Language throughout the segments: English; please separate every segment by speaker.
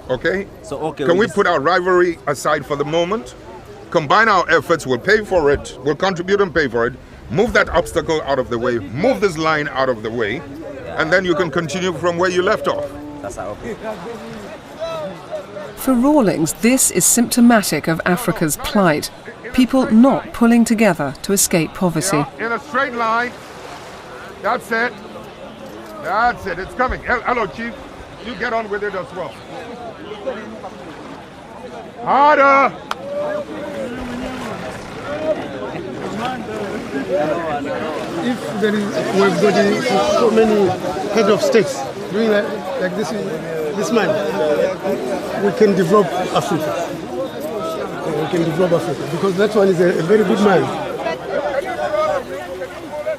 Speaker 1: Okay?
Speaker 2: So, okay.
Speaker 1: Can we put our rivalry aside for the moment? Combine our efforts, we'll pay for it, we'll contribute and pay for it, move that obstacle out of the way, move this line out of the way, and then you can continue from where you left off.
Speaker 2: That's okay.
Speaker 3: For Rawlings, this is symptomatic of Africa's plight. People not pulling together to escape poverty.
Speaker 1: Yeah, in a straight line. That's it. That's it. It's coming. Hello, Chief. You get on with it as well. Harder.
Speaker 4: If there is, we've got so many heads of states doing like this man, we can develop Africa. We can develop Africa because that one is a very good man.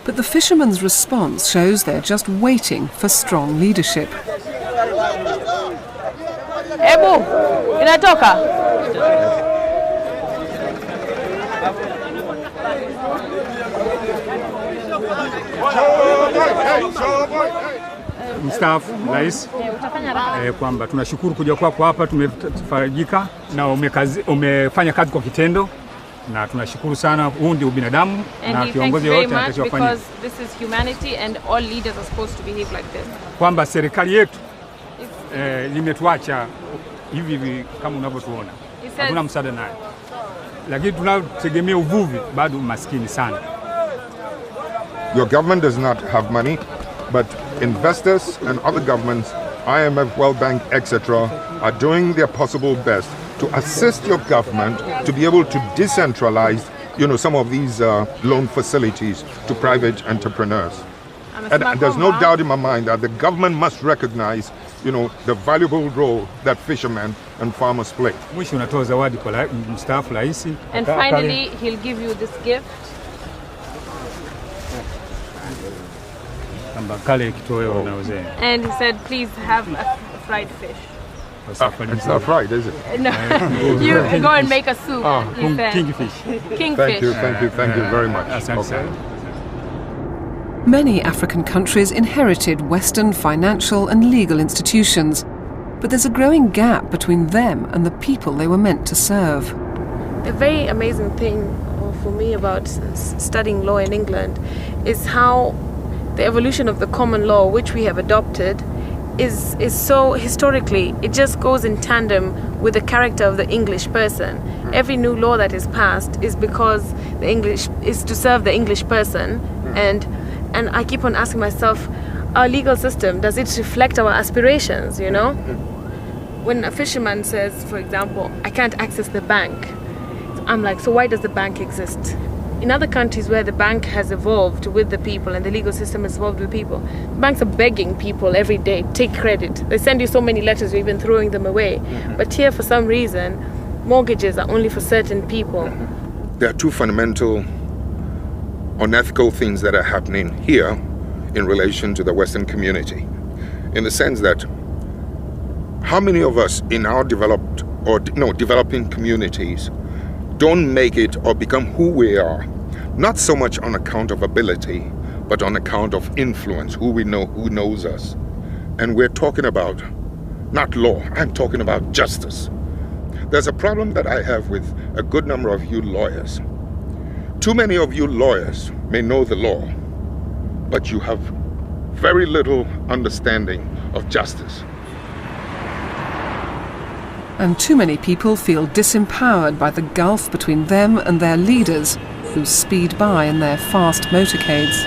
Speaker 3: But the fishermen's response shows they're just waiting for strong leadership.
Speaker 5: Ebu, inatoka.
Speaker 6: Mstaafu Rais, kwamba tunashukuru kuja kwako hapa, tumefarajika na umefanya kazi kwa kitendo na tunashukuru sana. Huu ndio ubinadamu na kiongozi wote anatakiwa kufanya.
Speaker 5: This is humanity and all leaders are supposed to behave like this.
Speaker 6: Kwamba serikali yetu imetuacha hivi kama unavyotuona. Hatuna msaada naye. Lakini tunategemea uvuvi bado maskini sana.
Speaker 1: Your government does not have money, but investors and other governments, IMF, World Bank, etc., are doing their possible best to assist your government to be able to decentralize, some of these loan facilities to private entrepreneurs. And there's no doubt in my mind that the government must recognize, the valuable role that fishermen and farmers play.
Speaker 5: And finally, he'll give you this gift. And he said, please have a fried fish.
Speaker 1: It's not fried, is it?
Speaker 5: No, you go and make a soup.
Speaker 6: Kingfish.
Speaker 1: Thank you very much. Okay.
Speaker 3: Many African countries inherited Western financial and legal institutions, but there's a growing gap between them and the people they were meant to serve.
Speaker 5: A very amazing thing for me about studying law in England is how the evolution of the common law, which we have adopted, is so historically, it just goes in tandem with the character of the English person. Every new law that is passed is because the English is to serve the English person, and I keep on asking myself, our legal system, does it reflect our aspirations, When a fisherman says, for example, I can't access the bank, I'm like, so why does the bank exist? In other countries where the bank has evolved with the people and the legal system has evolved with people, banks are begging people every day, take credit. They send you so many letters, you're even throwing them away. But here, for some reason, mortgages are only for certain people.
Speaker 1: There are two fundamental unethical things that are happening here in relation to the Western community. In the sense that how many of us in our developing communities don't make it or become who we are, not so much on account of ability, but on account of influence, who we know, who knows us. And we're talking about not law, I'm talking about justice. There's a problem that I have with a good number of you lawyers. Too many of you lawyers may know the law, but you have very little understanding of justice.
Speaker 3: And too many people feel disempowered by the gulf between them and their leaders, who speed by in their fast motorcades.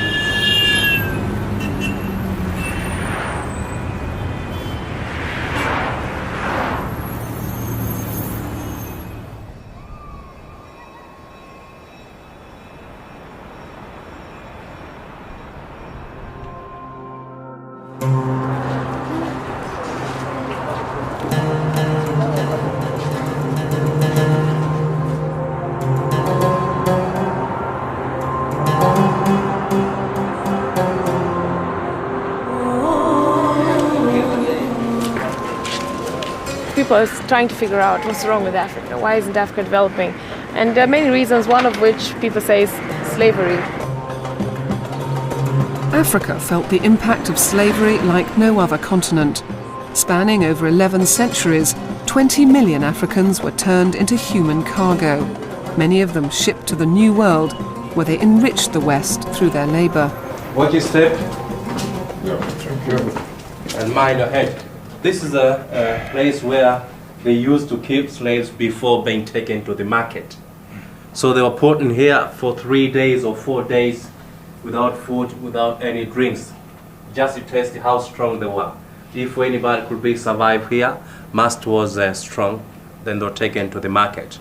Speaker 5: People are trying to figure out what's wrong with Africa. Why isn't Africa developing? And there are many reasons, one of which people say is slavery.
Speaker 3: Africa felt the impact of slavery like no other continent. Spanning over 11 centuries, 20 million Africans were turned into human cargo, many of them shipped to the New World, where they enriched the West through their labour.
Speaker 2: Watch your step.
Speaker 1: Yeah, thank you.
Speaker 2: And mind your head. This is a place where they used to keep slaves before being taken to the market. So they were put in here for 3 days or 4 days without food, without any drinks, just to test how strong they were. If anybody could survive here, must was strong, then they were taken to the market.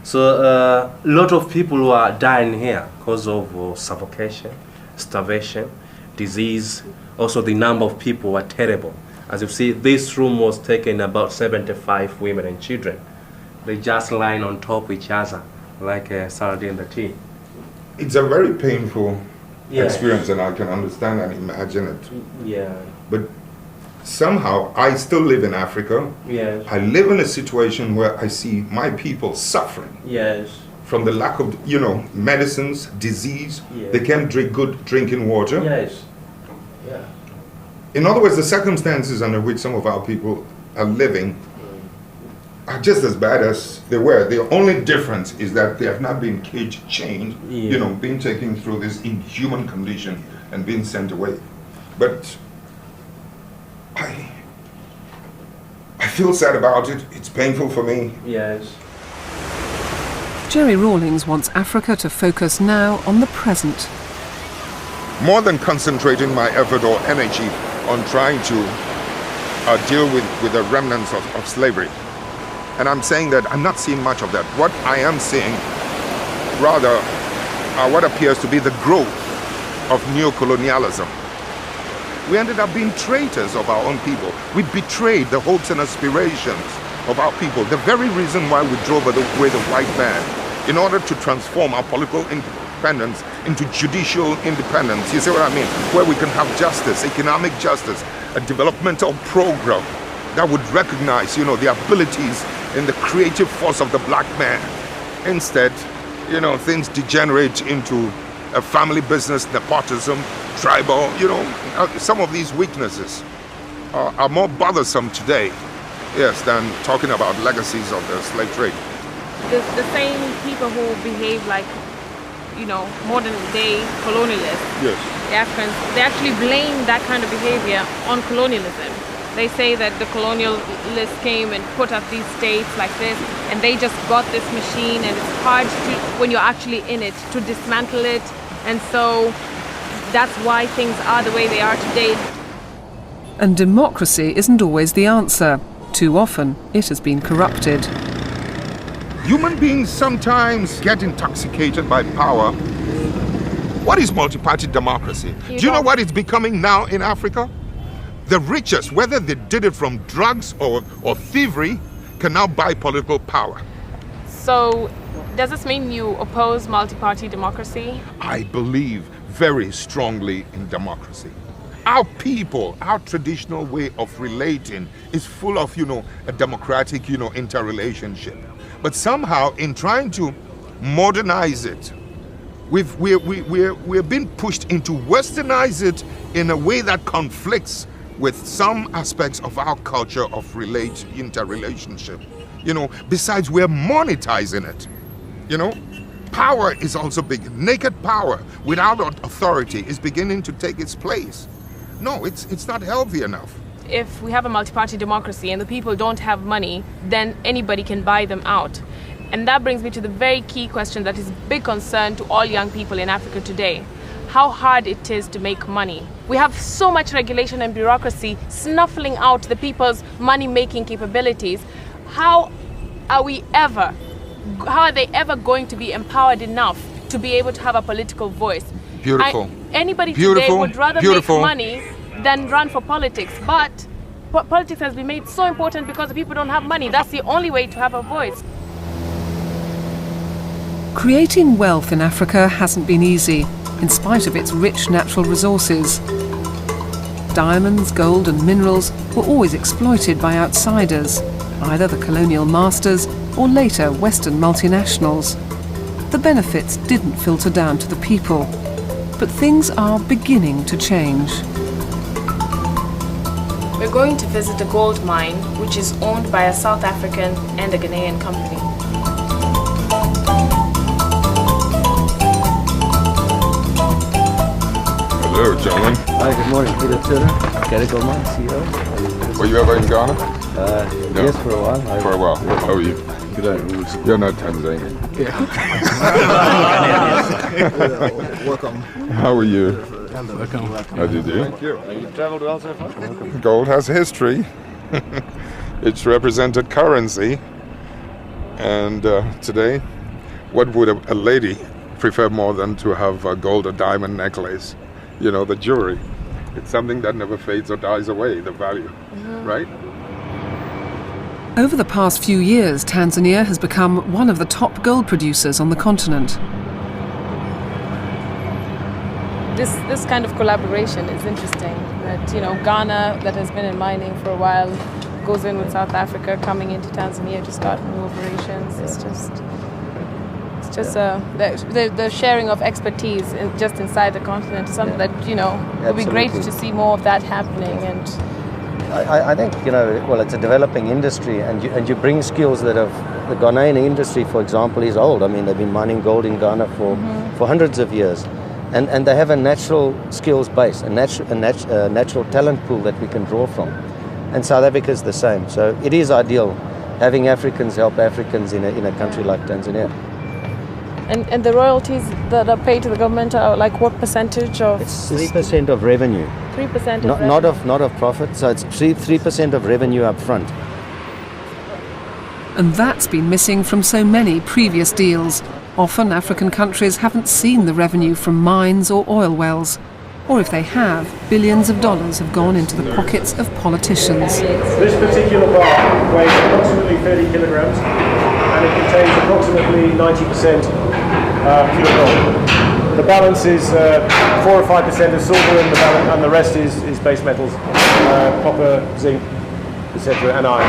Speaker 2: So a lot of people were dying here because of suffocation, starvation, disease. Also the number of people were terrible. As you see, this room was taken about 75 women and children. They just lying on top of each other like a sardine in the tea.
Speaker 1: It's a very painful experience, and I can understand and imagine it.
Speaker 2: Yeah.
Speaker 1: But somehow I still live in Africa.
Speaker 2: Yes.
Speaker 1: I live in a situation where I see my people suffering.
Speaker 2: Yes.
Speaker 1: From the lack of, medicines, disease.
Speaker 2: Yes.
Speaker 1: They can't drink good drinking water.
Speaker 2: Yes. Yeah.
Speaker 1: In other words, the circumstances under which some of our people are living are just as bad as they were. The only difference is that they have not been cage chained, being taken through this inhuman condition and being sent away. But I feel sad about it. It's painful for me.
Speaker 2: Yes.
Speaker 3: Jerry Rawlings wants Africa to focus now on the present.
Speaker 1: More than concentrating my effort or energy on trying to deal with the remnants of slavery. And I'm saying that I'm not seeing much of that. What I am seeing, rather, what appears to be the growth of neocolonialism. We ended up being traitors of our own people. We betrayed the hopes and aspirations of our people. The very reason why we drove away the white man, in order to transform our political independence into judicial independence. You see what I mean? Where we can have justice, economic justice, a developmental program that would recognize, the abilities and the creative force of the black man. Instead, things degenerate into a family business, nepotism, tribal, some of these weaknesses are more bothersome today, than talking about legacies of the slave trade.
Speaker 5: The same people who behave like, modern day colonialists, the Africans, they actually blame that kind of behavior on colonialism. They say that the colonialists came and put up these states like this, and they just got this machine, and it's hard to, when you're actually in it, to dismantle it. And so that's why things are the way they are today.
Speaker 3: And democracy isn't always the answer. Too often, it has been corrupted.
Speaker 1: Human beings sometimes get intoxicated by power. What is multi-party democracy? Do you know what it's becoming now in Africa? The richest, whether they did it from drugs or thievery, can now buy political power.
Speaker 5: So, does this mean you oppose multi-party democracy?
Speaker 1: I believe very strongly in democracy. Our people, our traditional way of relating is full of, a democratic, interrelationship. But somehow, in trying to modernize it, we're being pushed into westernize it in a way that conflicts with some aspects of our culture of interrelationship. Besides, we're monetizing it. Power is also big. Naked power without authority is beginning to take its place. No, it's not healthy enough.
Speaker 5: If we have a multi-party democracy and the people don't have money, then anybody can buy them out. And that brings me to the very key question that is a big concern to all young people in Africa today. How hard it is to make money. We have so much regulation and bureaucracy snuffling out the people's money-making capabilities. How are they ever going to be empowered enough to be able to have a political voice?
Speaker 1: Beautiful.
Speaker 5: Anybody today would rather make money than run for politics, but politics has been made so important because the people don't have money. That's the only way to have a voice.
Speaker 3: Creating wealth in Africa hasn't been easy, in spite of its rich natural resources. Diamonds, gold and minerals were always exploited by outsiders, either the colonial masters or later Western multinationals. The benefits didn't filter down to the people, but things are beginning to change.
Speaker 5: We're going to visit a gold mine, which is owned by a South African and a Ghanaian company.
Speaker 1: Hello, gentlemen.
Speaker 7: Hi, good morning. Peter Turner, Gary Goldman, CEO.
Speaker 1: Were you ever in Ghana?
Speaker 7: No. Yes, for a while.
Speaker 1: For a while. How are you?
Speaker 7: Good.
Speaker 1: You're not Tanzanian.
Speaker 8: Welcome.
Speaker 1: How are you?
Speaker 6: Welcome.
Speaker 1: How do you do?
Speaker 8: Thank you.
Speaker 7: You've traveled well so far?
Speaker 1: Gold has history. It's represented currency. And today, what would a lady prefer more than to have a gold or diamond necklace? You know, the jewelry. It's something that never fades or dies away, the value, right?
Speaker 3: Over the past few years, Tanzania has become one of the top gold producers on the continent.
Speaker 5: This kind of collaboration is interesting. That, you know, Ghana, that has been in mining for a while, goes in with South Africa, coming into Tanzania to start new operations. It's just the sharing of expertise just inside the continent is something that, you know, it would be great to see more of that happening. And
Speaker 7: I think, you know, well, it's a developing industry, and you bring skills that have, the Ghanaian industry, for example, is old. I mean, they've been mining gold in Ghana for hundreds of years. And they have a natural skills base, a natural talent pool that we can draw from. And South Africa is the same. So it is ideal having Africans help Africans in a country like Tanzania.
Speaker 5: And the royalties that are paid to the government are like what percentage of?
Speaker 7: It's 3% of revenue.
Speaker 5: 3% of
Speaker 7: revenue. Not of profit, so it's 3% of revenue up front.
Speaker 3: And that's been missing from so many previous deals. Often African countries haven't seen the revenue from mines or oil wells. Or if they have, billions of dollars have gone into the pockets of politicians.
Speaker 9: This particular bar weighs approximately 30 kilograms and it contains approximately 90% pure gold. The balance is 4 or 5% of silver and the rest is base metals, copper, zinc, etc. and iron.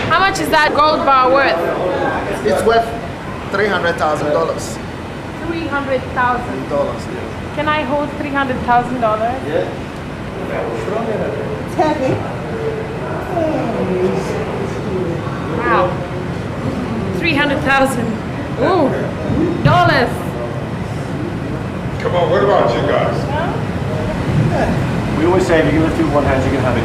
Speaker 5: How much is that gold bar worth?
Speaker 8: It's worth $300,000.
Speaker 5: $300,000. Can I hold $300,000?
Speaker 7: Yeah.
Speaker 5: Wow. 300,000. Ooh, dollars.
Speaker 1: Come on, what about you guys?
Speaker 9: We always say if you can lift it with one hand, you can have it.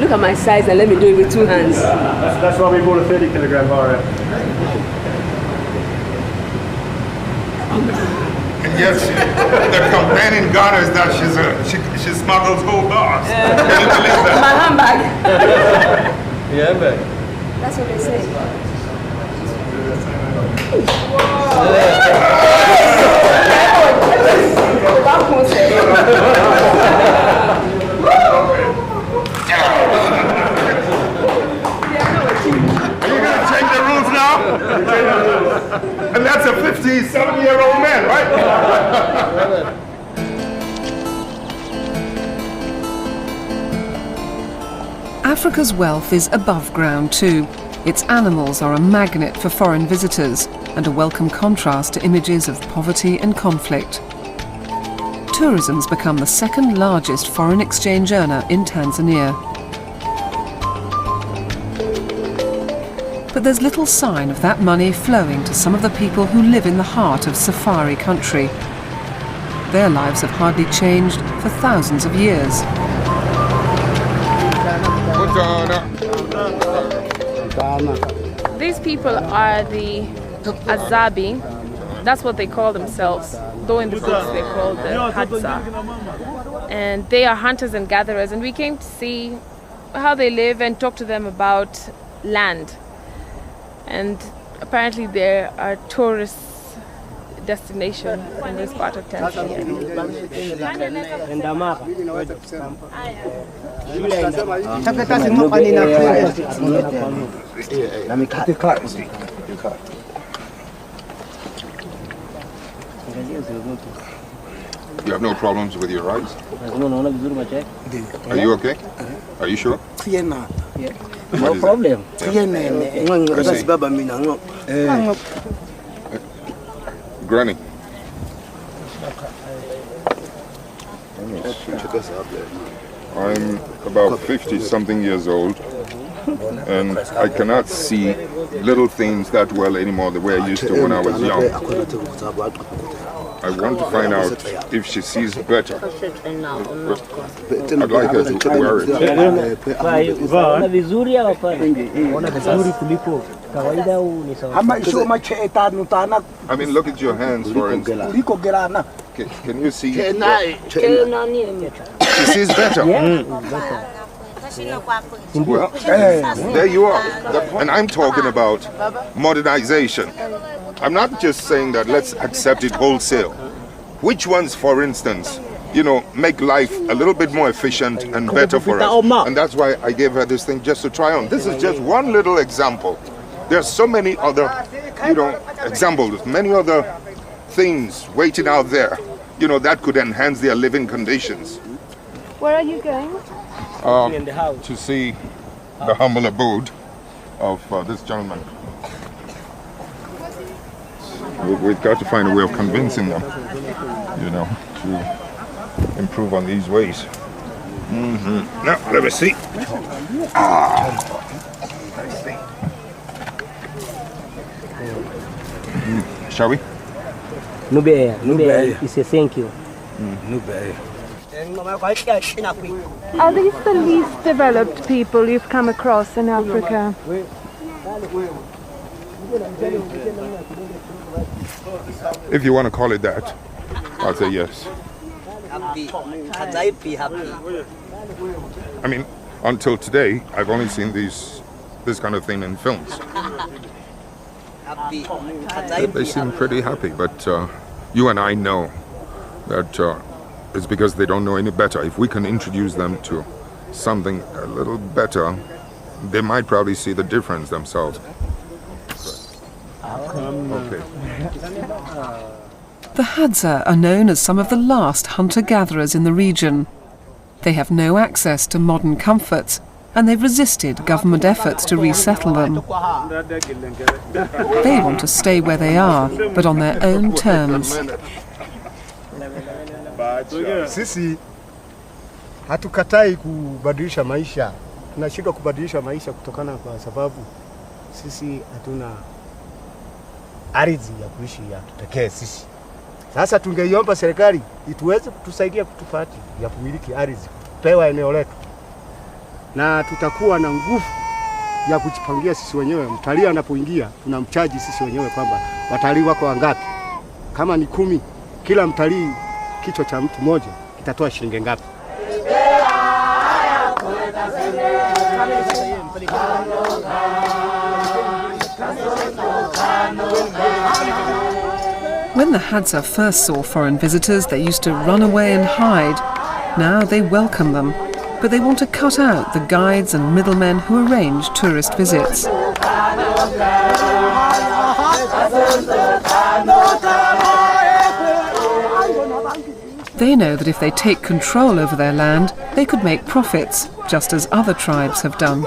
Speaker 10: Look at my size and let me do it with 2 hands.
Speaker 9: That's why we bought a 30 kilogram bar out.
Speaker 1: And yes, the complaint in Ghana is that she smuggles whole bars. Can you believe that?
Speaker 10: My handbag.
Speaker 7: Yeah, but
Speaker 10: That's what they say.
Speaker 1: Are you going to change the rules now? And that's a 57-year-old man, right?
Speaker 3: Africa's wealth is above ground too. Its animals are a magnet for foreign visitors and a welcome contrast to images of poverty and conflict. Tourism's become the second largest foreign exchange earner in Tanzania. But there's little sign of that money flowing to some of the people who live in the heart of safari country. Their lives have hardly changed for thousands of years.
Speaker 5: These people are the Azabi. That's what they call themselves, though in the books they're called the Hadza. And they are hunters and gatherers, and we came to see how they live and talk to them about land. And apparently there are tourist destination in this part of Tanzania.
Speaker 1: You have no problems with your eyes? Are you okay? Are you sure?
Speaker 10: No problem.
Speaker 1: Granny. I'm about 50-something years old, and I cannot see little things that well anymore the way I used to when I was young. I want to find out if she sees better. I'd like her to wear it. I mean, look at your hands, for instance. Can you see? She sees better. Well, there you are. And I'm talking about modernization. I'm not just saying that let's accept it wholesale. Which ones, for instance, make life a little bit more efficient and better for us? And that's why I gave her this thing just to try on. This is just one little example. There are so many other, examples, many other things waiting out there, that could enhance their living conditions.
Speaker 5: Where are you going?
Speaker 1: To see the humble abode of this gentleman. We've got to find a way of convincing them, to improve on these ways. Now, let me see. Nice thing. Shall we?
Speaker 11: Nube, he said thank you.
Speaker 5: Are these the least developed people you've come across in Africa?
Speaker 1: If you want to call it that, I'll say yes. I mean, until today, I've only seen this kind of thing in films. They seem pretty happy, but you and I know that it's because they don't know any better. If we can introduce them to something a little better, they might probably see the difference themselves. Okay.
Speaker 3: The Hadza are known as some of the last hunter-gatherers in the region. They have no access to modern comforts, and they've resisted government efforts to resettle them. They want to stay where they are, but on their own terms.
Speaker 4: Sisi hatukatai kubadilisha maisha. Tunashindwa kubadilisha maisha kutokana kwa sababu sisi hatuna ardhi ya kuishi ya tutekee sisi. Sasa tungeiomba serikali ituweze kutusaidia kutupati ya kumiliki ardhi, kupewa eneo letu. Na tutakuwa na nguvu ya kujipangia sisi wenyewe. Mtalii anapoingia tunamchaji sisi wenyewe kwamba watalii wako wangapi. Kama ni 10, kila mtalii kichwa cha mtu mmoja kitatoa shilingi ngapi?
Speaker 3: When the Hadza first saw foreign visitors, they used to run away and hide. Now they welcome them, but they want to cut out the guides and middlemen who arrange tourist visits. They know that if they take control over their land, they could make profits, just as other tribes have done.